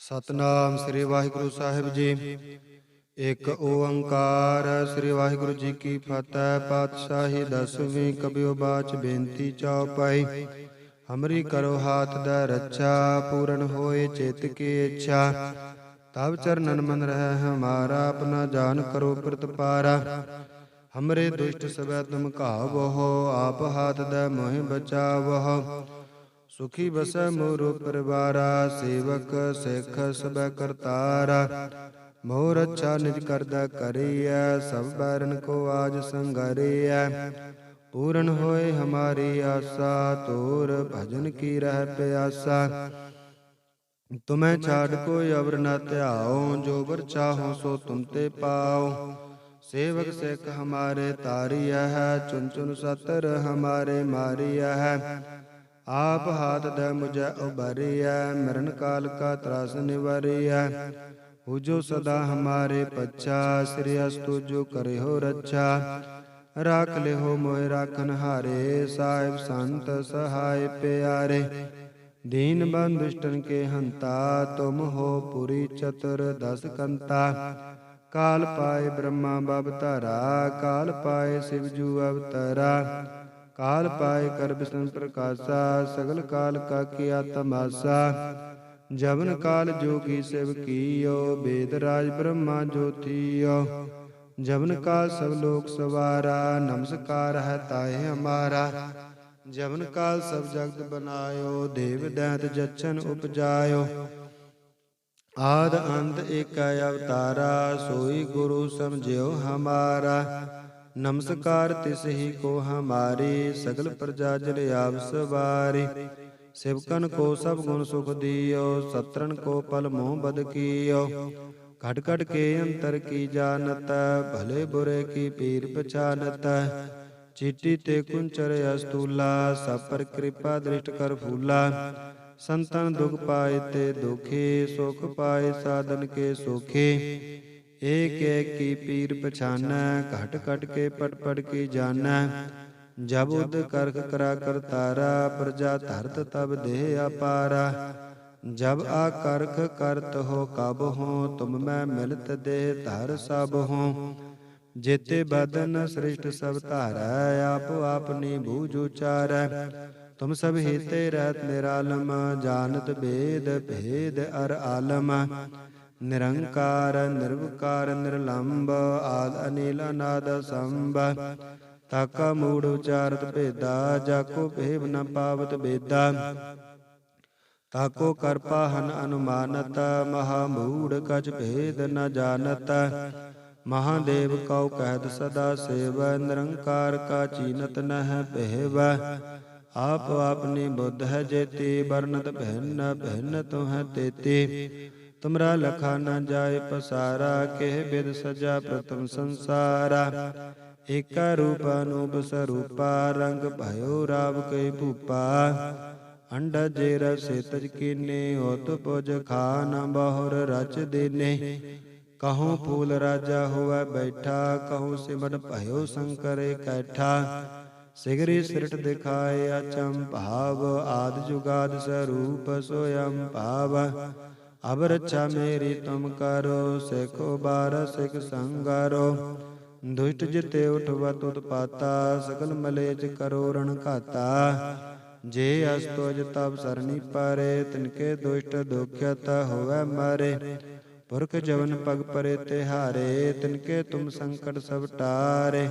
ਸਤਨਾਮ ਸ੍ਰੀ ਵਾਹਿਗੁਰੂ ਸਾਹਿਬ ਜੀ। ਇੱਕ ਓੰਕਾਰ। ਸ੍ਰੀ ਵਾਹਿਗੁਰੂ ਜੀ ਕੀ ਫਤਿਹ। ਪਾਤਸ਼ਾਹੀ ਦਸਵੀਂ ਕਬਿਓ ਬਾਚ ਬੇਨਤੀ ਚਉਪਾਈ। ਹਮਰੀ ਕਰੋ ਹਾਥ ਦਾ ਰੱਛਾ, ਪੂਰਨ ਹੋਏ ਚਿਤ ਕੀ ਇੱਛਾ। ਤਬ ਚਰਨਨ ਮਨ ਰਹਿ ਹਮਾਰਾ, ਆਪਣਾ ਜਾਨ ਕਰੋ ਪ੍ਰਤਪਾਰਾ। ਹਮਰੇ ਦੁਸ਼ਟ ਸਵੈ ਤੁਮ ਘਾਵਹੁ, ਆਪ ਹਾਥ ਦਾ ਮੋਹਿ ਬਚਾਵਹੁ। ਸੁਖੀ ਬਸੈ ਮੋਰੋ ਪਰਿਵਾਰਾ, ਸੇਵਕ ਸਿੱਖ ਸਭੈ ਕਰਤਾਰਾ। ਮੋਰ ਅੱਛਾ ਨਿਜ ਕਰਦਾ ਕਰੀਐ, ਸਭ ਬੈਰਨ ਕੋ ਆਜ ਸੰਗਰੀਐ। ਪੂਰਨ ਹੋਏ ਹਮਾਰੀ ਆਸਾ, ਤੋਰ ਭਜਨ ਕੀ ਰਹਿ ਪਿਆਸਾ। ਤੁਮੈ ਛਾੜ ਕੋਈ ਅਵਰ ਨ ਧਿਆਓ, ਜੋ ਵਰ ਚਾਹੋ ਸੋ ਤੁਮ ਤੇ ਪਾਓ। ਸੇਵਕ ਸਿੱਖ ਹਮਾਰੇ ਤਾਰੀਐ ਹੈ, ਚੁਨ ਚੁਨ ਸਤਰ ਹਮਾਰੇ ਮਾਰੀਐ ਹੈ। ਆਪ ਹਾਥ ਦੈ ਮੁਝੈ ਉਬਾਰੀਐ, ਮਰਨ ਕਾਲ ਕਾ ਤਰਾਸ ਨਿਵਾਰੀਐ। ਹੁਜੋ ਸਦਾ ਹਮਾਰੇ ਪੱਛਾ, ਸ੍ਰੀ ਅਸਤੁ ਜੋ ਕਰਿਓ ਰੱਛਾ। ਰਾਖ ਲਿਓ ਮੋਹਿ ਰਾਖਨ ਹਾਰੇ, ਸਾਹਿਬ ਸੰਤ ਸਹਾਇ ਪਿਆਰੇ। ਦੀਨ ਬੰਧੁ ਦੁਸ਼ਟਨ ਕੇ ਹੰਤਾ, ਤੁਮ ਹੋ ਪੁਰੀ ਚਤੁਰ ਦਸ ਕੰਤਾ। ਕਾਲ ਪਾਏ ਬ੍ਰਹਮਾ ਬਵਤਾਰਾ, ਕਾਲ ਪਾਏ ਸਿਵ ਜੂ ਅਵਤਾਰਾ। ਕਾਲ ਪਾਏ ਕਰ ਬਿਸ਼ਨ ਪ੍ਰਕਾਸ਼ਾ, ਸਗਲ ਕਾਲ ਕਾ ਕੀਆ ਤਮਾਸਾ। ਜਵਨ ਕਾਲ ਜੋਗੀ ਸਿਵ ਕੀਓ, ਬੇਦ ਰਾਜ ਬ੍ਰਹਮਾ ਜੋਤੀਓ। ਜਵਨ ਕਾਲ ਸਭ ਲੋਕ ਸਵਾਰਾ, ਨਮਸਕਾਰ ਹੈ ਤਾਹਿ ਹਮਾਰਾ। ਜਵਨ ਕਾਲ ਸਭ ਜਗਤ ਬਨਾਇਓ, ਦੇਵ ਦੈਂਤ ਜਛਨ ਉਪਜਾਇਓ। ਆਦ ਅੰਤ ਏਕੈ ਅਵਤਾਰਾ, ਸੋਈ ਗੁਰੂ ਸਮਝਿਓ ਹਮਾਰਾ। ਨਮਸਕਾਰ ਤਿਸ ਹੀ ਕੋ ਹਮਾਰੀ, ਸਗਲ ਪ੍ਰਜਾ ਜਨ ਆਪ ਸਵਾਰੀ। ਸਿਵਕਨ ਕੋ ਸਭ ਗੁਣ ਸੁਖ ਦਿਓ, ਸਤਰਨ ਕੋ ਪਲ ਮੋਹ ਬਦ ਕੀਓ। ਘਟ ਘਟ ਕੇ ਅੰਤਰ ਕੀ ਜਾਨਤ, ਭਲੇ ਬੁਰੇ ਕੀ ਪੀਰ ਪਛਾਨਤ। ਚੀਟੀ ਤੇ ਕੁੰਚਰ ਅਸਤੂਲਾ, ਸਭ ਪਰ ਕਿਰਪਾ ਦ੍ਰਿਸ਼ਟ ਕਰ ਫੂਲਾ। ਸੰਤਨ ਦੁਖ ਪਾਏ ਤੇ ਦੁਖੀ, ਸੁਖ ਪਾਏ ਸਾਧਨ ਕੇ ਸੁਖੀ। ਏਕ ਏਕ ਕੀ ਪੀਰ ਪਛਾਨੈ, ਘਟ ਘਟ ਕੇ ਪਟ ਪਟ ਕੀ ਜਾਨੈ। ਜਬ ਉਦ ਕਰਖ ਕਰਾ ਕਰਤਾਰਾ, ਪ੍ਰਜਾ ਧਰਤ ਤਬ ਦੇਹ ਅਪਾਰਾ। ਜਬ ਆ ਕਰਖ ਕਰਤ ਹੋ ਕਬ ਹੋ, ਤੁਮ ਮੈਂ ਮਿਲਤ ਦੇਹ ਧਰ ਸਭ ਹੋ। ਜੇਤੇ ਬਦਨ ਸ੍ਰਿਸ਼ਟ ਸਭ ਧਾਰੈ, ਆਪ ਆਪਨੀ ਬੂਝ ਉਚਾਰੈ। ਤੁਮ ਸਭ ਹੀਤੇ ਰਹਿਤ ਨਿਰਾਲਮ, ਜਾਨਤ ਬੇਦ ਭੇਦ ਅਰ ਆਲਮ। ਨਿਰੰਕਾਰ ਨਿਰਵਕਾਰ ਨਿਰਲੰਭ, ਆਦ ਅਨੀਲ ਅਨਾਦ ਸੰਭ। ਤਾਕਾ ਮੂੜ ਉਚਾਰਤ ਭੇਦਾ, ਜਾਕੋ ਭੇਵ ਨ ਪਾਵਤ ਬੇਦਾ। ਤਾਕੋ ਕਰਪਾ ਹਨ ਅਨੁਮਾਨਤ, ਮਹਾ ਮੂੜ ਕਛ ਭੇਦ ਨ ਜਾਨਤ। ਮਹਾਦੇਵ ਕਉ ਕਹਿਤ ਸਦਾ ਸੇਵ, ਨਿਰੰਕਾਰ ਕਾ ਚੀਨਤ ਨਹਿ ਪਹਿਵ। ਆਪ ਆਪਨੀ ਬੁੱਧ ਹੈ ਜੇਤੀ, ਬਰਨਤ ਭਿੰਨ ਭਿੰਨ ਤੁਹੈ ਤੇਤੀ। ਤੁਮਰਾ ਲਖਾ ਨ ਜਾਏ ਪਸਾਰਾ, ਕਿਹ ਬਿਦ ਸਜਾ ਪ੍ਰਥਮ ਸੰਸਾਰਾ। ਏਕਾ ਰੂਪ ਅਨੂਪ ਸਰੂਪਾ, ਰੰਗ ਭਇਓ ਰਾਵ ਕਈ ਭੂਪਾ। ਅੰਡਜ ਜੇ ਰਸੇ ਤਜ ਕੀਨੇ, ਹੋਤ ਪੁਜ ਖਾ ਨ ਬਹੁਰ ਰਚ ਦੇਨੇ। ਕਹੂੰ ਫੂਲ ਰਾਜਾ ਹੋਵੈ ਬੈਠਾ, ਕਹੂੰ ਸਿਮਰਨ ਭਇਓ ਸ਼ੰਕਰ ਇਕੱਠਾ। ਸਿਗਰੀ ਸਿਰਠ ਦਿਖਾਏ ਅਚੰਭਾਵ, ਆਦਿ ਜੁਗਾਦਿ ਸਰੂਪ ਸੋਯੰ ਭਾਵ। ਅਬ ਰੱਛਾ ਮੇਰੀ ਤੁਮ ਕਰੋ, ਸਿਖ ਉਬਾਰ ਸਿਖ ਸੰਗਾਰੋ। ਦੁਸ਼ਟ ਜਿਤੇ ਉਠਵਤ ਉਤਪਾਤਾ, ਸਕਲ ਮਲੇਛ ਕਰੋ ਰਣ ਘਾਤਾ। ਜੇ ਅਸ ਤੁਜ ਤਬ ਸਰਣੀ ਪਾਰੇ, ਤਿਨਕੇ ਦੁਸ਼ਟ ਦੁਖਿਅਤ ਹੋਵੈ ਮਾਰੇ। ਪੁਰਖ ਜਵਨ ਪਗ ਪਰੇ ਤਿਹਾਰੇ, ਤਿਨਕੇ ਤੁਮ ਸੰਕਟ ਸਭ ਟਾਰੇ।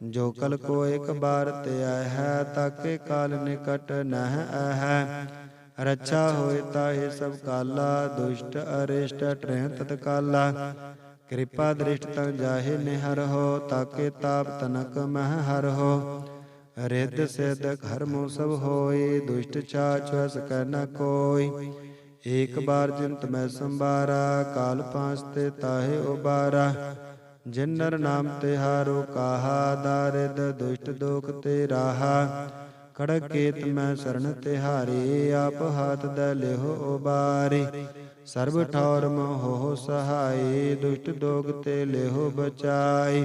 ਜੋ ਕਲ ਕੋ ਇਕ ਬਾਰ ਧਿਆਇ ਹੈ, ਤਾਕੇ ਕਾਲ ਨਿਕਟ ਨਹਿ ਆਹੈ। ਰੱਛਾ ਹੋਏ ਤਾਹੇ ਸਭ ਕਾਲਾ, ਦੁਸ਼ਟ ਅਰਿਸ਼ਟ ਟਰਹਿ ਤਤਕਾਲਾ। ਕਿਰਪਾ ਦ੍ਰਿਸ਼ਟ ਤਨ ਜਾਹੇ ਨਿਹਰਹੁ, ਤਾਕੇ ਤਾਪ ਤਨਕ ਮਹਿ ਹਰਹੁ। ਰਿੱਧ ਸਿੱਧ ਘਰਮੁ ਸਭ ਹੋਈ, ਦੁਸ਼ਟ ਛਾਛ ਵਸ ਕੈ ਨ ਕੋਈ। ਏਕ ਬਾਰ ਜਿਨਤ ਮੈਂ ਸੰਬਾਰਾ, ਕਾਲ ਪਾਂਸ ਤੇ ਤਾਹੇ ਉਬਾਰਾ। ਜਿਨ ਨਰ ਨਾਮ ਤਿਹਾਰੋ ਕਾਹਾ, ਦਾਰਿਦ ਦੁਸ਼ਟ ਦੋਖ ਤੇ ਰਾਹਾ। ਖੜਗ ਕੇਤ ਮੈਂ ਸਰਨ ਤਿਹਾਰੀ, ਆਪ ਹਾਥ ਦੈ ਲਿਹੁ ਉਬਾਰੀ। ਸਰਬ ਠੌਰ ਮੋਹੁ ਸਹਾਈ, ਦੁਸ਼ਟ ਦੋਖ ਤੇ ਲਿਹੁ ਬਚਾਈ।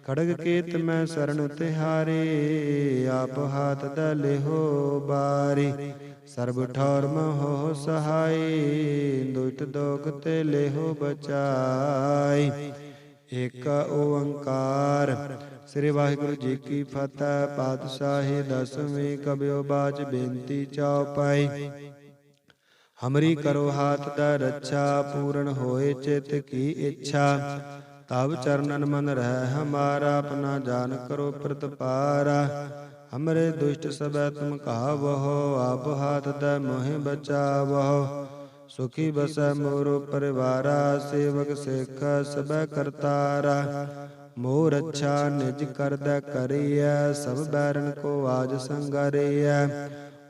ਖੜਗ ਕੇਤ ਮੈਂ ਸਰਨ ਤਿਹਾਰੀ, ਆਪ ਹਾਥ ਦੈ ਲਿਹੁ ਉਬਾਰੀ। ਸਰਬ ਠੌਰ ਮੋਹੁ ਸਹਾਈ, ਦੁਸ਼ਟ ਦੁਸ਼ਟ ਦੋਖ ਤੇ ਲੇਹੋ ਬਚਾਈ। ਏਕ ਓੰਕਾਰ ਸ੍ਰੀ ਵਾਹਿਗੁਰੂ ਜੀ ਕੀ ਫਤਿਹ। ਪਾਤਸ਼ਾਹੀ ਦਸਵੀਂ ਕਬਿਓ ਬਾਚ ਬੇਨਤੀ ਚਉਪਾਈ। ਹਮਰੀ ਕਰੋ ਹਾਥ ਦਾ ਰੱਛਾ, ਪੂਰਨ ਹੋਏ ਚਿਤ ਕੀ ਇੱਛਾ। ਤਬ ਚਰਨਨ ਮਨ ਰਹਿ ਹਮਾਰਾ, ਆਪਣਾ ਜਾਨ ਕਰੋ ਪ੍ਰਤਪਾਰਾ। ਹਮਰੇ ਦੁਸ਼ਟ ਸਭੈ ਤੁਮ ਕਹਾਵਹੁ, ਆਪ ਹਾਥ ਦਾ ਮੋਹਿ ਬਚਾਵਹੁ। ਸੁਖੀ ਬਸੈ ਮੋਰੋ ਪਰਿਵਾਰਾ, ਸੇਵਕ ਸਿੱਖ ਸਭੈ ਕਰਤਾਰਾ। ਮੋਰ ਅੱਛਾ ਨਿਜ ਕਰਦੈ ਕਰੀਐ, ਸਭ ਬੈਰਨ ਕੋ ਆਜ ਸੰਗਰੀਐ।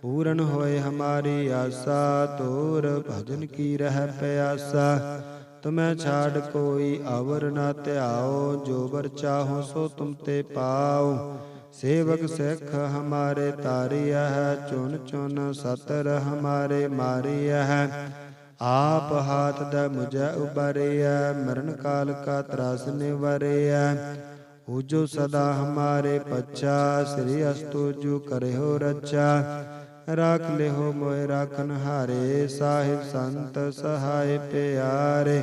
ਪੂਰਨ ਹੋਏ ਹਮਾਰੀ ਆਸਾ, ਤੋਰ ਭਜਨ ਕੀ ਰਹਿ ਪਿਆਸਾ। ਤੁਮੈ ਛਾੜ ਕੋਈ ਅਵਰ ਨਾ ਧਿਆਓ, ਜੋ ਵਰ ਚਾਹੋ ਸੋ ਤੁਮ ਤੇ ਪਾਓ। ਸੇਵਕ ਸਿੱਖ ਹਮਾਰੇ ਤਾਰਿਐ, ਚੁਨ ਚੁਨ ਸਤਰ ਹਮਾਰੇ ਮਾਰਿਐ। ਆਪ ਹਾਥ ਦਾ ਮੁਝੈ ਉਬਾਰਿਐ, ਮਰਨ ਕਾਲ ਕਾ ਤਰਾਸ ਨਿਵਾਰਿਐ। ਊਜੋ ਸਦਾ ਹਮਾਰੇ ਪੱਛਾ, ਸ੍ਰੀ ਅਸਤੁ ਜੋ ਕਰਿਓ ਰੱਛਾ। ਰਾਖ ਲਿਹੋ ਮੋਇ ਰਾਖਨ ਹਾਰੇ, ਸਾਹਿਬ ਸੰਤ ਸਹਾਇ ਪਿਆਰੇ।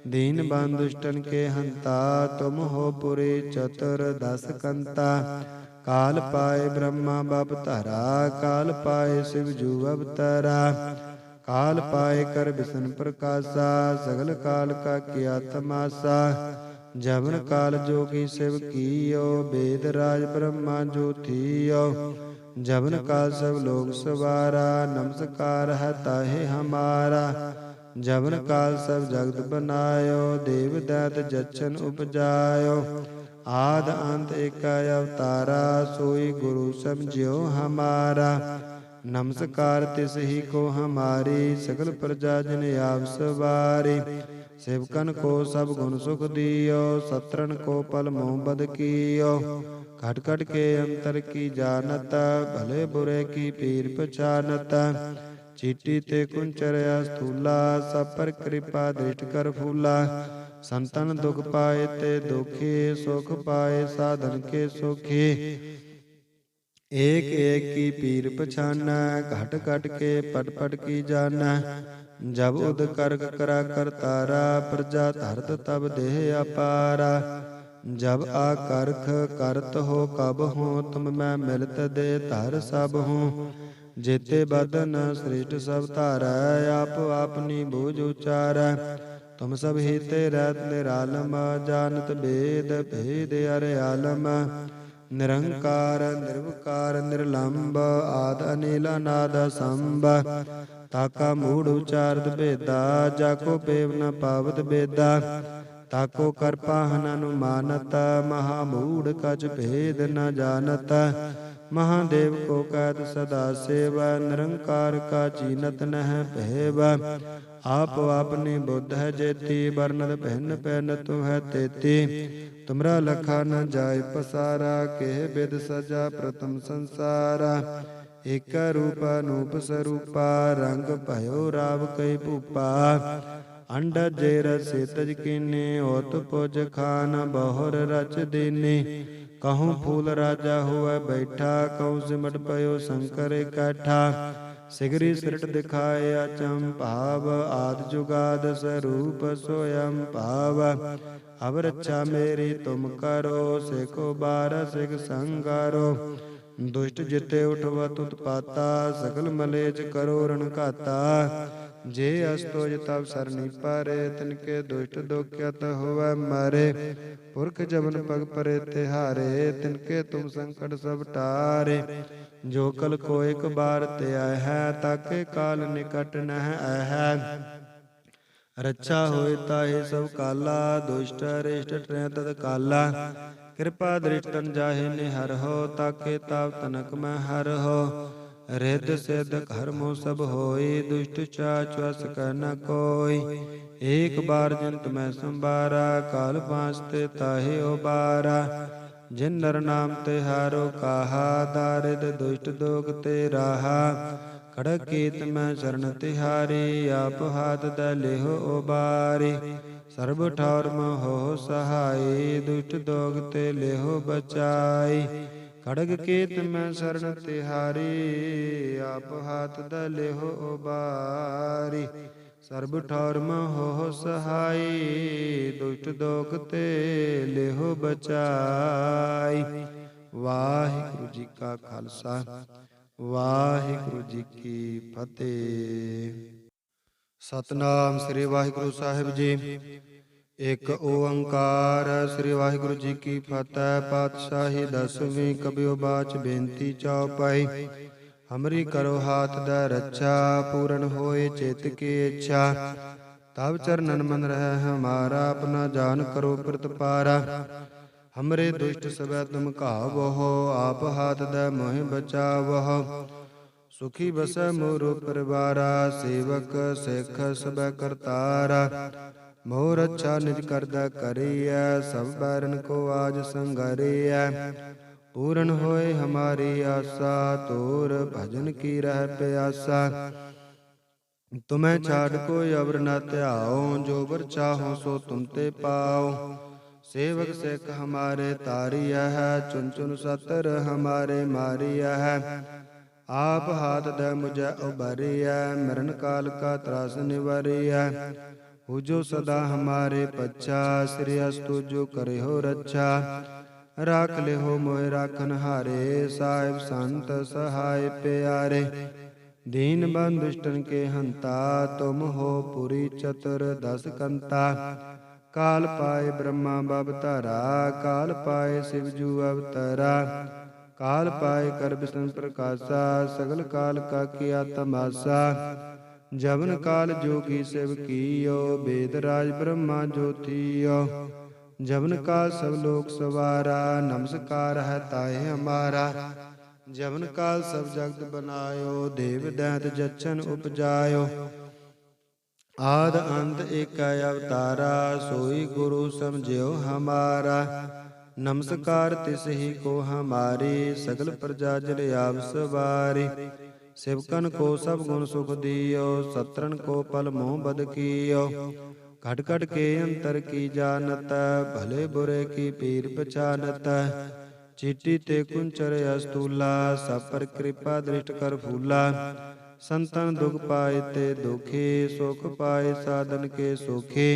ਦੀਨ ਬੰਧ ਦੁਸ਼ਟਨ ਕੇ ਹੰਤਾ, ਤੁਮ ਹੋ ਪੁਰੀ ਚਤੁਰ ਦਸ ਕੰਤਾ। ਕਾਲ ਪਾਏ ਬ੍ਰਹਮਾ ਬਪ ਧਰਾ, ਕਾਲ ਪਾਏ ਸਿਵ ਜੂ ਅਵਤਰਾ। ਕਾਲ ਪਾਏ ਕਰ ਬਿਸ਼ਨ ਪ੍ਰਕਾਸ਼ਾ, ਸਗਲ ਕਾਲ ਕਾ ਕੀਆ ਤਮਾਸਾ। ਜਬਨ ਕਾਲ ਜੋਗੀ ਸਿਵ ਕੀਓ, ਬੇਦ ਰਾਜ ਬ੍ਰਹਮਾ ਜੋ ਥੀਓ। ਜਬਨ ਕਾਲ ਸਭ ਲੋਕ ਸਵਾਰਾ, ਨਮਸਕਾਰ ਹੈ ਤਾਹੇ ਹਮਾਰਾ। ਜਬਨ ਕਾਲ ਸਭ ਜਗਤ ਬਨਾਇਓ, ਦੇਵ ਦੈਤ ਜਚਨ ਉਪਜਾਇਓ। ਆਦ ਅੰਤ ਏਕਾ ਅਵਤਾਰਾ, ਸੋਈ ਗੁਰੂ ਸਮਝਿਓ ਹਮਾਰਾ। ਨਮਸਕਾਰ ਤਿਸ ਹੀ ਕੋ ਹਮਾਰੀ, ਸਗਲ ਪ੍ਰਜਾ ਜਿਨ ਆਪ ਸਵਾਰੀ। ਸੇਵਕਨ ਕੋ ਸਭ ਗੁਣ ਸੁਖ ਦਿਓ, ਸਤਰਨ ਕੋ ਪਲ ਮੋਹ ਬਦ ਕੀਓ। ਘਟ ਘਟ ਕੇ ਅੰਤਰ ਕੀ ਜਾਨਤ, ਭਲੇ ਬੁਰੇ ਕੀ ਪੀਰ ਪਛਾਨਤ। ਚੀਟੀ ਤੇ ਕੁੰਚਰਿਆ ਸਥੂਲਾ, ਸਭ ਪਰ ਕਿਰਪਾ ਦ੍ਰਿਸ਼ਟ ਕਰ ਫੂਲਾ। ਸੰਤਨ ਦੁਖ ਪਾਏ ਤੇ ਦੁਖੀ, ਸੁਖ ਪਾਏ ਸਾਧਨ ਕੇ ਸੁਖੀ। ਏਕ ਏਕ ਕੀ ਪੀਰ ਪਛਾਨੈ, ਘਟ ਘਟ ਕੇ ਪਟ ਪਟ ਕੀ ਜਾਨੈ। ਜਬ ਉਦ ਕਰਕ ਕਰਾ ਕਰਤਾਰਾ, ਪ੍ਰਜਾ ਧਰਤ ਤਬ ਦੇਹ ਅਪਾਰਾ। ਜਬ ਆ ਕਰਖ ਕਰਤ ਹੋ ਕਬ ਹੋ, ਤੁਮ ਮੈਂ ਮਿਲਤ ਦੇ ਧਰ ਸਭ ਹੂੰ। ਜੇਤੇ ਬਦਨ ਸ੍ਰਿਸ਼ਟ ਸਭ ਧਾਰੈ, ਆਪ ਆਪਨੀ ਬੂਝ ਉਚਾਰੈ। ਤੁਮ ਸਭ ਹੀ ਤੇ ਰਹਿਤ ਨਿਰਾਲਮ, ਜਾਨਤ ਬੇਦ ਭੇਦ ਅਰ ਆਲਮ। ਨਿਰੰਕਾਰ ਨਿਰਵਕਾਰ ਨਿਰਲੰਭ, ਆਦ ਅਨੀਲ ਅਨਾਦ ਅਸੰਭ। ਤਾਕਾ ਮੂੜ ਉਚਾਰਤ ਭੇਦਾ, ਜਾਕੋ ਪੇਵ ਨ ਪਾਵਤ ਬੇਦਾ। ਤਾਕੋ ਕਰ ਪਾਹਨ ਅਨੁਮਾਨਤ, ਮਹਾ ਮੂੜ ਕਛ ਭੇਦ ਨ ਜਾਨਤ। ਮਹਾਦੇਵ ਕੋ ਕਹਿਤ ਸਦਾ ਸੇਵ, ਨਿਰੰਕਾਰ ਕਾ ਚੀਨਤ ਨਹਿ ਭੇਵ। ਆਪ ਆਪਨੀ ਬੁੱਧ ਹੈ ਜੇਤੀ, ਵਰਨਤ ਭਿੰਨ ਭਿੰਨ ਤੁਮ ਹੈ ਤੇਤੀ। ਤੁਮਰਾ ਲਖਾ ਨ ਜਾਇ ਪਸਾਰਾ, ਕਿਹ ਬਿਦ ਸਜਾ ਪ੍ਰਥਮ ਸੰਸਾਰਾ। ਏਕ ਰੂਪ ਅਨੂਪ ਸਰੂਪਾ, ਰੰਗ ਭਇਓ ਰਾਵ ਕਈ ਭੂਪਾ। ਅੰਡਜ ਜੇ ਰਸਿ ਤਜ ਕੀਨੀ, ਹੋਤ ਪੁਜ ਖਾਨ ਬਹੁਰ ਰਚ ਦੀਨੀ। ਕਹੂੰ ਫੂਲ ਰਾਜਾ ਹੋਵੈ ਬੈਠਾ, ਕਹੂੰ ਸਿਮਟ ਪਇਓ ਸ਼ੰਕਰ ਇਕੱਠਾ। ਸਿਗਰੀ ਸਿਰਟ ਦਿਖਾਏ ਅਚੰਭਾਵ, ਆਦਿ ਜੁਗਾਦ ਸਰੂਪ ਸੋਯੰ ਭਾਵ। ਅਬ ਰੱਛਾ ਮੇਰੀ ਤੁਮ ਕਰੋ, ਸਿਖੋ ਬਾਰ ਸਿਖ ਸੰਗਾਰੋ। ਦੁਸ਼ਟ ਜਿਤੇ ਉਠਵਤ ਉਤਪਾਤਾ, ਸਗਲ ਮਲੇਚ ਕਰੋ ਰਣ ਘਾਤਾ। ਜੇ ਅਸਤੋਜ ਤਬ ਸਰਨੀ ਪਾਰੇ, ਤਿਨਕੇ ਦੁਸ਼ਟ ਦੁਖਿਅਤ ਹੋਵੈ ਮਾਰੇ। ਪੁਰਖ ਜਬਨ ਪਗ ਪਰੇ ਤਿਹਾਰੇ, ਤਿਨਕੇ ਤੁਮ ਸੰਕਟ ਸਭ ਟਾਰੇ। ਜੋ ਕਲ ਕੋ ਇਕ ਬਾਰ ਧਿਆਇ ਹੈ, ਤਾਕੇ ਕਾਲ ਨਿਕਟ ਨਹਿ ਆਹੈ। ਰੱਛਾ ਹੋਏ ਤਾਹੇ ਸਭ ਕਾਲਾ, ਦੁਸ਼ਟ ਅਰਿਸ਼ਟ ਟਰੈ ਤਤ ਕਾਲਾ। ਕਿਰਪਾ ਦ੍ਰਿਸ਼ਟਨ ਜਾਹੇ ਨਿਹਰਹੁ, ਤਾਕੇ ਤਾਪ ਤਨਕ ਮੈਂ ਹਰਹੁ। ਰਿੱਧ ਸਿੱਧ ਕਰਮੁ ਸਭ ਹੋਈ, ਦੁਸ਼ਟ ਚਾਚ ਵਸ ਕੈ ਨ ਕੋਈ। ਏਕ ਬਾਰ ਜਿਨ ਤੁਮੈ ਸੰਬਾਰਾ, ਕਾਲ ਪਾਂਚ ਤੇ ਤਾਹੇ ਉਬਾਰਾ। ਜਿਨ ਨਰ ਨਾਮ ਤਿਹਾਰੋ ਕਾਹਾ, ਦਾਰਿਦ ਦੁਸ਼ਟ ਦੋਖ ਤੇ ਰਾਹਾ। ਖੜਗ ਕੀਤ ਮੈਂ ਸ਼ਰਨ ਤਿਹਾਰੀ, ਆਪ ਹਾਥ ਦੈ ਲਿਹੋ ਉਬਾਰੀ। ਸਰਬ ਠੌਰ ਮਹੁ ਸਹਾਈ, ਦੁਸ਼ਟ ਦੋਖ ਤੇ ਲਿਹੋ ਬਚਾਈ। ਖੜਗ ਕੀਤ ਮੈਂ ਸ਼ਰਨ ਤਿਹਾਰੀ, ਆਪ ਹਾਥ ਦੈ ਲਿਹੋ ਉਬਾਰੀ। ਸਰਬ ਠੌਰ ਮੋਹ ਸਹਾਈ, ਦੁਸ਼ਟ ਦੋਖ ਤੇ ਲਿਹੋ ਬਚਾਈ। ਵਾਹਿਗੁਰੂ ਜੀ ਕਾ ਖਾਲਸਾ, ਵਾਹਿਗੁਰੂ ਜੀ ਕੀ ਫਤਿਹ। ਸਤਿਨਾਮ ਸ੍ਰੀ ਵਾਹਿਗੁਰੂ ਸਾਹਿਬ ਜੀ। ਇੱਕ ਓੰਕਾਰ ਸ੍ਰੀ ਵਾਹਿਗੁਰੂ ਜੀ ਕੀ ਫਤਿਹ। ਪਾਤਸ਼ਾਹੀ ਦਸਵੀਂ ਕਬਿਓ ਬਾਚ ਬੇਨਤੀ ਚਉਪਾਈ। ਹਮਰੀ ਕਰੋ ਹਾਥ ਦਾ ਰੱਛਾ, ਪੂਰਨ ਹੋਏ ਚਿਤ ਕੀ ਇੱਛਾ। ਤਬ ਚਰਨਨ ਮਨ ਰਹਿ ਹਮਾਰਾ, ਆਪਣਾ ਜਾਨ ਕਰੋ ਪ੍ਰਤਪਾਰਾ। ਹਮਰੇ ਦੁਸ਼ਟ ਸਭੈ ਤੁਮ ਘਾਵਹੁ, ਆਪ ਹਾਥ ਦਾ ਮੋਹਿ ਬਚਾਵਹੁ। ਸੁਖੀ ਬਸੈ ਮੋਰੋ ਪਰਿਵਾਰਾ, ਸੇਵਕ ਸਿੱਖ ਸਭੈ ਕਰਤਾਰਾ। ਮੋਰ ਅੱਛਾ ਨਿਜ ਕਰਦਾ ਕਰੀਐ, ਸਭ ਬੈਰਨ ਕੋ ਆਜ ਸੰਗਰੀਐ। ਪੂਰਨ ਹੋਏ ਹਮਾਰੀ ਆਸਾ, ਤੋਰ ਭਜਨ ਕੀ ਰਹਿ ਪਿਆਸਾ। ਤੁਮੈ ਛਾੜ ਕੋਈ ਅਵਰ ਨ ਧਿਆਓ, ਜੋ ਵਰ ਚਾਹੋ ਸੋ ਤੁਮ ਤੇ ਪਾਓ। ਸੇਵਕ ਸਿੱਖ ਹਮਾਰੇ ਤਾਰੀਐ ਹੈ, ਚੁਨ ਚੁਨ ਸਤਰ ਹਮਾਰੇ ਮਾਰੀਐ ਹੈ। ਆਪ ਹਾਥ ਦੈ ਮੁਝੈ ਉਬਾਰੀਐ, ਮਰਨ ਕਾਲ ਕਾ ਤਰਾਸ ਨਿਵਾਰੀਐ। ਹੋ ਜੋ ਸਦਾ ਹਮਾਰੇ ਪੱਛਾ, ਸ੍ਰੀ ਅਸਤੁ ਜੋ ਕਰਿਓ ਰੱਛਾ। ਰਾਖ ਲਿਓ ਮੋਹਿ ਰਾਖਨ ਹਾਰੇ, ਸਾਹਿਬ ਸੰਤ ਸਹਾਇ ਪਿਆਰੇ। ਦੀਨ ਬੰਧੁ ਦੁਸ਼ਟਨ ਕੇ ਹੰਤਾ, ਤੁਮ ਹੋ ਪੁਰੀ ਚਤੁਰ ਦਸ ਕੰਤਾ। ਕਾਲ ਪਾਏ ਬ੍ਰਹਮਾ ਬਵਤਾਰਾ, ਕਾਲ ਪਾਏ ਸਿਵ ਜੂ ਅਵਤਾਰਾ। ਕਾਲ ਪਾਏ ਕਰ ਬਿਸ਼ਨ ਪ੍ਰਕਾਸ਼ਾ, ਸਗਲ ਕਾਲ ਕਾ ਕੀਆ ਤਮਾਸਾ। ਜਬਨ ਕਾਲ ਜੋਗੀ ਸਿਵ ਕੀਓ, ਬੇਦ ਰਾਜ ਬ੍ਰਹਮਾ ਜੋਤੀਓ। ਜਬਨ ਕਾਲ ਸਭ ਲੋਕ ਸਵਾਰਾ, ਨਮਸਕਾਰ ਹੈ ਤਾਏ ਹਮਾਰਾ। ਜਬਨ ਕਾਲ ਸਭ ਜਗਤ ਬਨਾਇਓ, ਦੇਵ ਦੈਂਤ ਜਛਨ ਉਪਜਾਇਓ। ਆਦ ਅੰਤ ਏਕੈ ਅਵਤਾਰਾ, ਸੋਈ ਗੁਰੂ ਸਮਝਿਓ ਹਮਾਰਾ। ਨਮਸਕਾਰ ਤਿਸ ਹੀ ਕੋ ਹਮਾਰੀ, ਸਗਲ ਪ੍ਰਜਾ ਜਨ ਆਪ ਸਵਾਰੀ। ਸਿਵਕਨ ਕੋ ਸਭ ਗੁਣ ਸੁਖ ਦਿਓ, ਸਤਰਨ ਕੋ ਪਲ ਮੋਹ ਬਦ ਕੀਓ। ਘਟ ਘਟ ਕੇ ਅੰਤਰ ਕੀ ਜਾਨਤ, ਭਲੇ ਬੁਰੇ ਕੀ ਪੀਰ ਪਛਾਨਤ। ਚੀਟੀ ਤੇ ਕੁੰਚਰ ਅਸਤੂਲਾ, ਸਭ ਪਰ ਕਿਰਪਾ ਦ੍ਰਿਸ਼ਟ ਕਰ ਫੂਲਾ। ਸੰਤਨ ਦੁਖ ਪਾਏ ਤੇ ਦੁਖੀ, ਸੁਖ ਪਾਏ ਸਾਧਨ ਕੇ ਸੁਖੀ।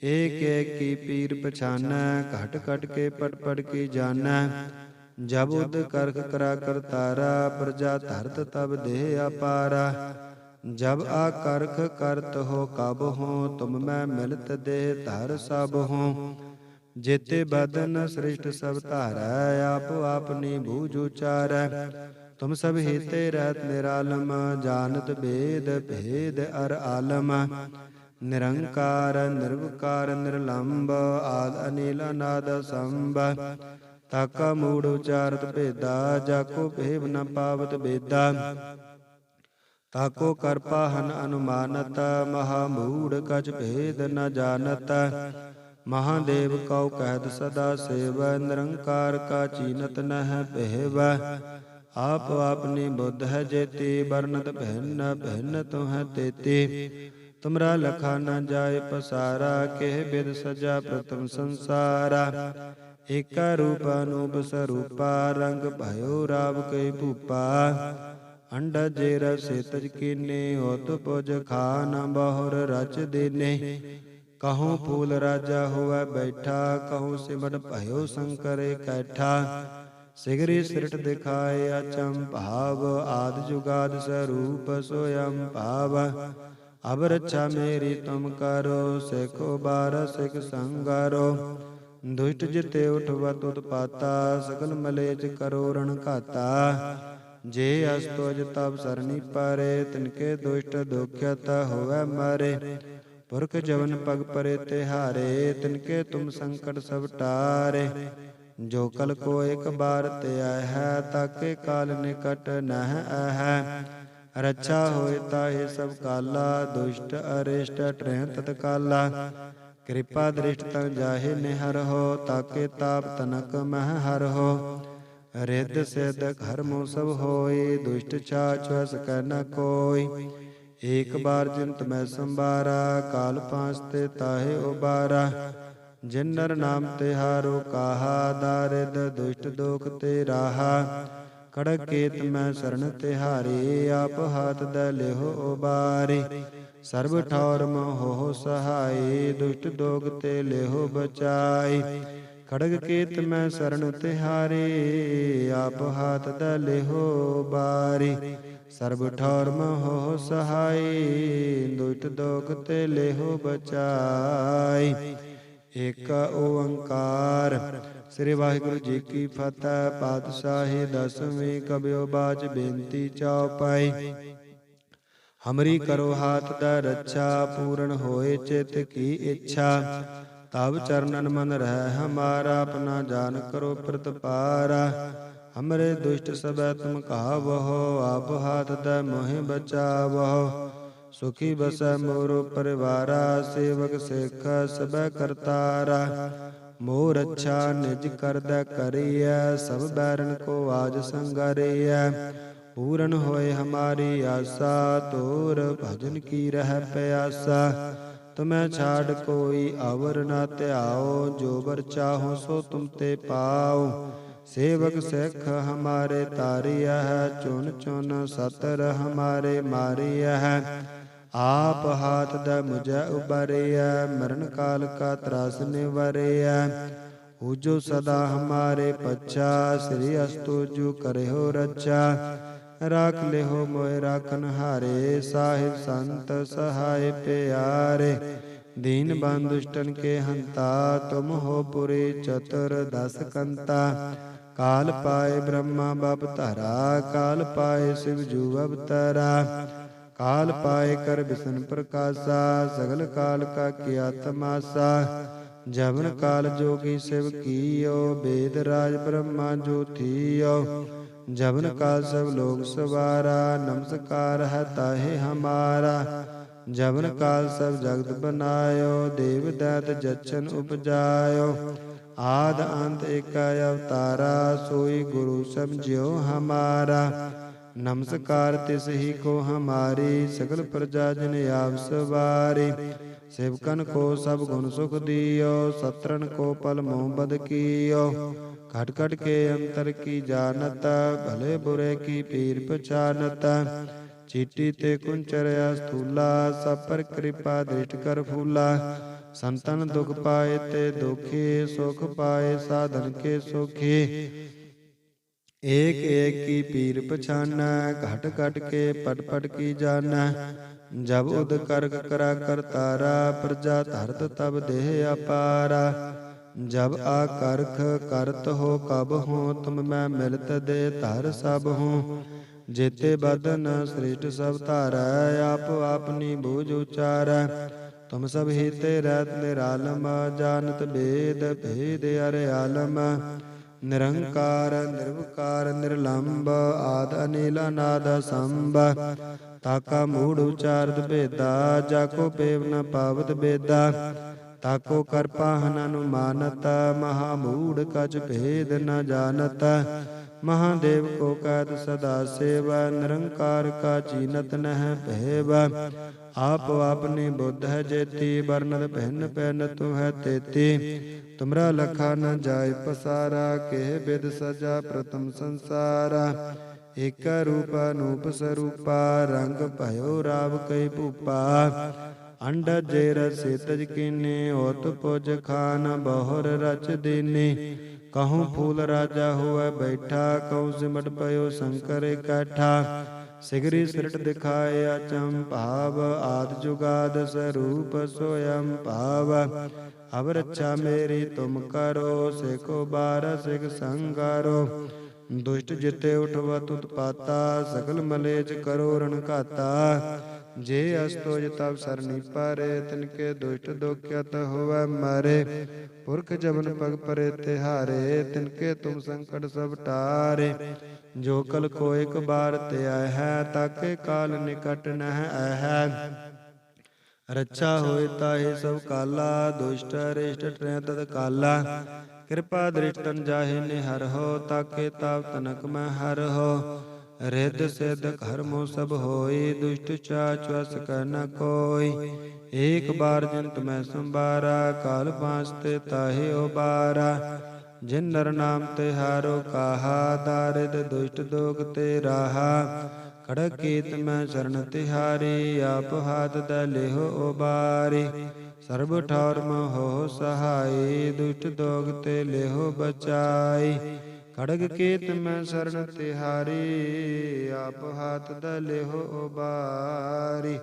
ਏਕ ਏਕ ਕੀ ਪੀਰ ਪਛਾਨੈ, ਘਟ ਘਟ ਕੇ ਪਟ ਪਟ ਕੀ ਜਾਨੈ। ਜਬ ਉਦ ਕਰਖ ਕਰਾ ਕਰਤਾਰਾ, ਪ੍ਰਜਾ ਧਰਤ ਤਬ ਦੇਹ ਅਪਾਰਾ। ਜਬ ਆ ਕਰਖ ਕਰਤ ਹੋ ਕਬ ਹੋ, ਤੁਮ ਮੈਂ ਮਿਲਤ ਦੇਹ ਧਰ ਸਭ ਹੋ। ਜੇਤੇ ਬਦਨ ਸ੍ਰਿਸ਼ਟ ਸਭ ਧਾਰੈ, ਆਪ ਆਪਨੀ ਬੂਝ ਉਚਾਰੈ। ਤੁਮ ਸਭ ਹੀਤੇ ਰਹਿਤ ਨਿਰਾਲਮ, ਜਾਨਤ ਬੇਦ ਭੇਦ ਅਰ ਆਲਮ। ਨਿਰੰਕਾਰ ਨਿਰਵਕਾਰ ਨਿਰਲੰਭ, ਆਦ ਅਨੀਲ ਅਨਾਦ ਸੰਭ। ਤਾਕਾ ਮੂੜ ਉਚਾਰਤ ਭੇਦਾ, ਜਾਕੋ ਭੇਵ ਨ ਪਾਵਤ ਬੇਦਾ। ਤਾਕੋ ਕਰਪਾ ਹਨ ਅਨੁਮਾਨਤ, ਮਹਾ ਮੂੜ ਕਛ ਭੇਦ ਨ ਜਾਨਤ। ਮਹਾਦੇਵ ਕਉ ਕਹਿਤ ਸਦਾ ਸੇਵ, ਨਿਰੰਕਾਰ ਕਾ ਚੀਨਤ ਨਹਿ ਪਹਿਵ। ਆਪ ਆਪਨੀ ਬੁੱਧ ਹੈ ਜੇਤੀ, ਬਰਨਤ ਭਿੰਨ ਭਿੰਨ ਤੁਹੈ ਤੇਤੀ। ਤੁਮਰਾ ਲਖਾ ਨ ਜਾਏ ਪਸਾਰਾ, ਕਿਹ ਬਿਦ ਸਜਾ ਪ੍ਰਥਮ ਸੰਸਾਰਾ। ਏਕਾ ਰੂਪ ਅਨੂਪ ਸਰੂਪਾ, ਰੰਗ ਭਇਓ ਰਾਵ ਕਈ ਭੂਪਾ। ਅੰਡਾ ਜੇ ਰਸੇ ਤਜ ਕੀਨੇ, ਹੋਤ ਪੁਜ ਖਾ ਨ ਬਹੁਰ ਰਚ ਦੇਨੇ। ਕਹੂੰ ਫੂਲ ਰਾਜਾ ਹੋਵੈ ਬੈਠਾ, ਕਹੂੰ ਸਿਮਟ ਭਇਓ ਸ਼ੰਕਰ ਇਕੱਠਾ। ਸਿਗਰੀ ਸਿਰਟ ਦਿਖਾਏ ਅਚੰ ਭਾਵ, ਆਦ ਜੁਗਾਦ ਸਰੂਪ ਸੋਯੰ ਭਾਵ। ਅਬ ਰੱਛਾ ਮੇਰੀ ਤੁਮ ਕਰੋ, ਸਿਖ ਉਬਾਰ ਸਿਖ ਸੰਗਾਰੋ। ਦੁਸ਼ਟ ਜਿਤੇ ਉਠਵਤ ਉਤਪਾਤਾ, ਸਗਲ ਮਲੇਜ ਕਰੋ ਰਣ ਘਾਤਾ। ਜੇ ਅਸਤੁਜ ਤਬ ਸਰਣੀ ਪਾਰੇ, ਤਿਨਕੇ ਦੁਸ਼ਟ ਦੁਖਿਅਤ ਹੋਵੈ ਮਾਰੇ। ਪੁਰਖ ਜਵਨ ਪਗ ਪਰੇ ਤਿਹਾਰੇ, ਤਿਨਕੇ ਤੁਮ ਸੰਕਟ ਸਭ ਟਾਰੇ। ਜੋ ਕਲ ਕੋ ਇਕ ਬਾਰ ਤੇ ਆਹੈ, ਤਾਕੇ ਕਾਲ ਨਿਕਟ ਨਹਿ ਆਹੈ। ਰੱਛਾ ਹੋਏ ਤਾਹੇ ਸਭ ਕਾਲਾ, ਦੁਸ਼ਟ ਅਰਿਸ਼ਟ ਟਰਹਿ ਤਤਕਾਲਾ। ਕਿਰਪਾ ਦ੍ਰਿਸ਼ਟ ਤਨ ਜਾਹੇ ਨਿਹਰਹੁ, ਤਾਕੇ ਤਾਪ ਤਨਕ ਮਹਿ ਹਰਹੁ। ਰਿੱਧ ਸਿੱਧ ਘਰਮੁ ਸਭ ਹੋਈ, ਦੁਸ਼ਟ ਛਾਛ ਸਕੈ ਨ ਕੋਈ। ਏਕ ਬਾਰ ਜਿਨਤ ਮੈਂ ਸੰਬਾਰਾ, ਕਾਲ ਪਾਂਚ ਤੇ ਤਾਹੇ ਉਬਾਰਾ। ਜਿਨ ਨਰ ਨਾਮ ਤਿਹਾਰੋ ਕਾਹਾ, ਦਾਰਿਦ ਦੁਸ਼ਟ ਦੋਖ ਤੇ ਰਾਹਾ। ਕੜਕ ਕੇਤ ਮੈਂ ਸਰਨ ਤਿਹਾਰੀ, ਆਪ ਹਾਥ ਦੈ ਲਿਹੁ ਉਬਾਰੀ। ਸਰਬ ਠੌਰ ਮੋਹ ਸਹਾਈ, ਦੁਸ਼ਟ ਦੋਗ ਤੇ ਲਿਹੋ ਬਚਾਈ। ਖੜਗ ਕੇਤ ਮੈਂ ਸਰਣ ਤਿਹਾਰੇ, ਆਪ ਹਾਥ ਦ ਲਿਹੋ ਬਾਰੀ। ਸਰਬ ਠੌਰ ਮੋਹ ਸਹਾਈ, ਦੁਸ਼ਟ ਦੋਗ ਤੇ ਲਿਹੋ ਬਚਾਈ। ਏਕ ਓੰਕਾਰ। ਸ੍ਰੀ ਵਾਹਿਗੁਰੂ ਜੀ ਕੀ ਫਤਿਹ। ਪਾਤਸ਼ਾਹੀ ਦਸਵੀਂ। ਕਬਿਓ ਬਾਚ ਬੇਨਤੀ ਚਉਪਾਈ। ਹਮਰੀ ਕਰੋ ਹਾਥ ਦਾ ਰੱਛਾ, ਪੂਰਨ ਹੋਏ ਚਿਤ ਕੀ ਇੱਛਾ। ਤਬ ਚਰਨਨ ਮਨ ਰਹਿ ਹਮਾਰਾ, ਆਪਣਾ ਜਾਨ ਕਰੋ ਪ੍ਰਤਪਾਰਾ। ਹਮਰੇ ਦੁਸ਼ਟ ਸਭੈ ਤੁਮ ਕਹਾਵਹੁ, ਆਪ ਹਾਥ ਦਾ ਮੋਹਿ ਬਚਾਵਹੁ। ਸੁਖੀ ਬਸੈ ਮੋਰੋ ਪਰਿਵਾਰਾ, ਸੇਵਕ ਸਿੱਖ ਸਭੈ ਕਰਤਾਰਾ। ਮੋਰ ਅੱਛਾ ਨਿਜ ਕਰਦੈ ਕਰੀਐ, ਸਭ ਬੈਰਨ ਕੋ ਆਜ ਸੰਗਰੀਐ। ਪੂਰਨ ਹੋਏ ਹਮਾਰੀ ਆਸਾ, ਤੋਰ ਭਜਨ ਕੀ ਰਹਿ ਪਿਆਸਾ। ਤੁਮੈ ਛਾੜ ਕੋਈ ਅਵਰ ਨਾ ਧਿਆਓ, ਜੋ ਬਰ ਚਾਹੋ ਸੋ ਤੁਮ ਤੇ ਪਾਓ। ਸੇਵਕ ਸਿੱਖ ਹਮਾਰੇ ਤਾਰਿਐ, ਚੁਨ ਚੁਨ ਸਤਰ ਹਮਾਰੇ ਮਾਰਿਐ। ਆਪ ਹਾਥ ਦ ਮੁਝੈ ਉਬਾਰਿਐ, ਮਰਨ ਕਾਲ ਕਾ ਤਰਾਸ ਨਿਵਾਰਿਐ। ਊਜੋ ਸਦਾ ਹਮਾਰੇ ਪੱਛਾ, ਸ੍ਰੀ ਅਸਤੁ ਕਰਿਓ ਰੱਛਾ। ਰਾਖ ਲਿਹੋ ਮੋਹਿ ਰਾਖਨ ਹਾਰੇ, ਸਾਹਿਬ ਸੰਤ ਸਹਾਇ ਪਿਆਰੇ। ਦੀਨ ਬੰਧ ਦੁਸ਼ਟਨ ਕੇ ਹੰਤਾ, ਤੁਮ ਹੋ ਪੁਰੀ ਚਤੁਰ ਦਸ ਕੰਤਾ। ਕਾਲ ਪਾਏ ਬ੍ਰਹਮਾ ਬਪ ਧਰਾ, ਕਾਲ ਪਾਏ ਸਿਵ ਜੂ ਅਵਤਰਾ। ਕਾਲ ਪਾਏ ਕਰ ਬਿਸ਼ਨ ਪ੍ਰਕਾਸ਼ਾ, ਸਗਲ ਕਾਲ ਕਾ ਕੀਆ ਤਮਾਸਾ। ਜਵਨ ਕਾਲ ਜੋਗੀ ਸਿਵ ਕੀਓ, ਬੇਦ ਰਾਜ ਬ੍ਰਹਮਾ ਜੋ ਥੀਓ। ਜਵਨ ਕਾਲ ਸਭ ਲੋਕ ਸਵਾਰਾ, ਨਮਸਕਾਰ ਹੈ ਤਾਹੇ ਹਮਾਰਾ। ਜਵਨ ਕਾਲ ਸਭ ਜਗਤ ਬਨਾਇਓ, ਦੇਵ ਦੈਤ ਜਚਨ ਉਪਜਾਇਓ। ਆਦ ਅੰਤ ਏਕਾ ਅਵਤਾਰਾ, ਸੋਈ ਗੁਰੂ ਸਮਝਿਓ ਹਮਾਰਾ। ਨਮਸਕਾਰ ਤਿਸ ਹੀ ਕੋ ਹਮਾਰੀ, ਸਗਲ ਪ੍ਰਜਾ ਜਨ ਆਪ ਸਵਾਰੀ। ਸੇਵਕਨ ਕੋ ਸਭ ਗੁਣ ਸੁਖ ਦਿਓ, ਸਤਰਨ ਕੋ ਪਲ ਮੋਹ ਬਦ ਕੀਓ। ਖਟ ਖਟ ਕੇ ਅੰਤਰ ਕੀ ਜਾਨਤ, ਭਲੇ ਬੁਰੇ ਕੀ ਪੀਰ ਪਛਾਨਤ। ਚੀਟੀ ਤੇ ਕੁੰਚਰਿਆ ਸਥੂਲਾ, ਸਭ ਪਰ ਕਿਰਪਾ ਦ੍ਰਿਸ਼ਟ ਕਰ ਫੂਲਾ। ਸੰਤਨ ਦੁਖ ਪਾਏ ਤੇ ਦੁਖੀ, ਸੁਖ ਪਾਏ ਸਾਧਨ ਕੇ ਸੁਖੀ। ਏਕ ਏਕ ਕੀ ਪੀਰ ਪਛਾਨੈ, ਘਟ ਘਟ ਕੇ ਪਟ ਪਟ ਕੀ ਜਾਨੈ। ਜਬ ਉਦ ਕਰਕ ਕਰਾ ਕਰਤਾਰਾ, ਪ੍ਰਜਾ ਧਰਤ ਤਬ ਦੇਹ ਅਪਾਰਾ। ਜਬ ਆ ਕਰਖ ਕਰਤ ਹੋ ਕਬ ਹੋ, ਤੁਮ ਮੈਂ ਮਿਲਤ ਦੇ ਧਰ ਸਭ ਹੋ। ਜੇਤੇ ਬਦਨ ਸ੍ਰਿਸ਼ਟ ਸਭ ਧਾਰੈ, ਆਪ ਆਪਨੀ ਬੂਝ ਉਚਾਰੈ। ਤੁਮ ਸਭ ਹੀ ਤੇ ਰਹਿਤ ਨਿਰਾਲਮ, ਜਾਨਤ ਬੇਦ ਭੇਦ ਅਰ ਆਲਮ। ਨਿਰੰਕਾਰ ਨਿਰਵਕਾਰ ਨਿਰਲੰਭ, ਆਦ ਅਨੀਲ ਅਨਾਦ ਅਸੰਭ। ਤਾਕਾ ਮੂੜ ਉਚਾਰਤ ਭੇਦਾ, ਜਾਕੋ ਪੇਵ ਨ ਪਾਵਤ ਬੇਦਾ। ਤਾਕੋ ਕਰ ਪਾਹਨ ਅਨੁਮਾਨਤ, ਮਹਾ ਮੂੜ ਕਛ ਭੇਦ ਨ ਜਾਨਤ। ਮਹਾਦੇਵ ਕੋ ਕਹਿਤ ਸਦਾ ਸੇਵ, ਨਿਰੰਕਾਰ ਕਾ ਚੀਨਤ ਨਹਿ ਭੇਵ। ਆਪ ਆਪਨੀ ਬੁੱਧ ਹੈ ਜੇਤੀ, ਬਰਨਤ ਭਿੰਨ ਭਿੰਨ ਤੂੰ ਹੈ ਤੇਤੀ। ਤੁਮਰਾ ਲਖਾ ਨ ਜਾਇ ਪਸਾਰਾ, ਕਿਹ ਬਿਦ ਸਜਾ ਪ੍ਰਥਮ ਸੰਸਾਰਾ। ਏਕਾ ਰੂਪ ਅਨੂਪ ਸਰੂਪਾ, ਰੰਗ ਭਇਓ ਰਾਵ ਕਈ ਭੂਪਾ। ਅੰਡਜ ਜੇ ਰਸਿ ਤਜ ਕੀਨੀ, ਹੋਤ ਪੁਜ ਖਾਨ ਬਹੁਰ ਰਚ ਦੀਨੀ। ਕਹੂੰ ਫੂਲ ਰਾਜਾ ਹੋਇ ਬੈਠਾ, ਕਹੂੰ ਸਿਮਟ ਪਇਓ ਸ਼ੰਕਰ ਇਕੱਠਾ। ਸਿਗਰੀ ਸਿਰਟ ਦਿਖਾਏ ਅਚੰਭਾਵ, ਆਦਿ ਜੁਗਾਦ ਸਰੂਪ ਸੋਯੰ ਭਾਵ। ਅਬ ਰੱਛਾ ਮੇਰੀ ਤੁਮ ਕਰੋ, ਸਿਖੋ ਬਾਰ ਸਿਖ ਸੰਗਾਰੋ। ਦੁਸ਼ਟ ਜਿਤੇ ਉਠਵਾ ਤੁਤਪਾਤਾ, ਸਗਲ ਮਲੇਜ ਕਰੋ ਰਣ ਘਾਤਾ। ਜੇ ਅਸਤੋਜ ਤਬ ਸਰਨੀ ਪਾਰੇ, ਤਿਨਕੇ ਦੁਸ਼ਟ ਦੁਖਿਅਤ ਹੋਵੈ ਮਾਰੇ। ਪੁਰਖ ਜਬਨ ਪਗ ਪਰੇ ਤਿਹਾਰੇ, ਤਿਨਕੇ ਤੁਮ ਸੰਕਟ ਸਭ ਟਾਰੇ। ਜੋ ਕਲ ਕੋ ਇਕ ਬਾਰ ਧਿਆਇ ਹੈ, ਤਾਕੇ ਕਾਲ ਨਿਕਟ ਨਹਿ ਆਹੈ। ਰੱਛਾ ਹੋਏ ਤਾਹੇ ਸਭ ਕਾਲਾ, ਦੁਸ਼ਟ ਅਰਿਸ਼ਟ ਟਰੈ ਤਦ ਕਾਲਾ। ਕਿਰਪਾ ਦ੍ਰਿਸ਼ਟਨ ਜਾਹੇ ਨਿਹਰਹੁ, ਤਾਕੇ ਤਾਪ ਤਨਕ ਮੈਂ ਹਰਹੁ। ਰਿੱਧ ਸਿੱਧ ਕਰਮੁ ਸਭ ਹੋਈ, ਦੁਸ਼ਟ ਚਾਚ ਵਸ ਕੈ ਨ ਕੋਈ। ਏਕ ਬਾਰ ਜਿਨ ਤੁਮੈ ਸੰਬਾਰਾ, ਕਾਲ ਪਾਂਚ ਤੇ ਤਾਹੇ ਉਬਾਰਾ। ਜਿਨ ਨਰ ਨਾਮ ਤਿਹਾਰੋ ਕਾਹਾ, ਦਾਰਿਦ ਦੁਸ਼ਟ ਦੋਗ ਤੇ ਰਾਹਾ। ਖੜਗ ਕੇਤ ਮੈਂ ਸ਼ਰਨ ਤਿਹਾਰੀ, ਆਪ ਹਾਥ ਦ ਲਿਹੁ ਉਬਾਰੀ। ਸਰਬ ਠੌਰ ਮੋਹ ਸਹਾਈ, ਦੁਸ਼ਟ ਦੋਗ ਤੇ ਲਿਹੁ ਬਚਾਈ। ਖੜਗ ਕੇਤ ਮੈਂ ਸ਼ਰਨ ਤਿਹਾਰੀ, ਆਪ ਹਾਥ ਦ ਲਿਹੁ ਉਬਾਰੀ।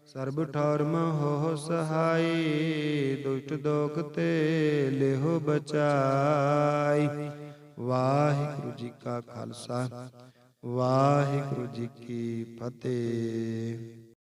ਸਰਬ ਠੌਰ ਮੋਹ ਸਹਾਈ, ਦੁਸ਼ਟ ਦੋਗ ਤੇ ਲਿਹੁ ਬਚਾਈ। ਵਾਹਿਗੁਰੂ ਜੀ ਕਾ ਖਾਲਸਾ, ਵਾਹਿਗੁਰੂ ਜੀ ਕੀ ਫਤਿਹ।